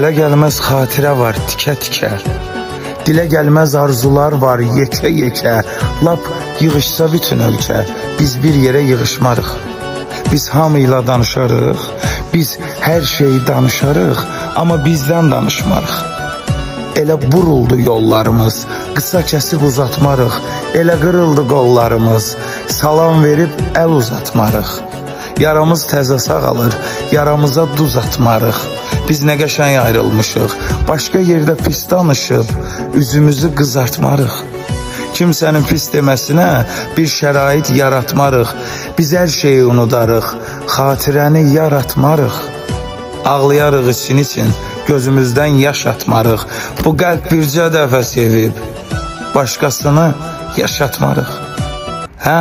Ələ gəlməz xatirə var tikə-tikə. Dilə gəlməz arzular var yekə-yekə. Lap yığışsa bütün ölkə, biz bir yerə yığışmarıq. Biz hamıyla danışarıq, biz hər şeyi danışarıq, amma bizdən danışmarıq. Elə buruldu yollarımız, qısa kəsib uzatmarıq. Elə qırıldı qollarımız, salam verib əl uzatmarıq. Yaramız təzə sağalır, yaramıza duz atmarıq. Biz nə qəşəng ayrılmışıq, başqa yerdə pis danışıb, üzümüzü qızartmarıq. Kimsənin pis deməsinə bir şərait yaratmarıq. Biz hər şeyi unudarıq, xatirəni yaratmarıq. Ağlayarıq için, gözümüzdən yaş atmarıq. Bu qəlb bircə dəfə sevib, başqasını yaşatmarıq. Hə?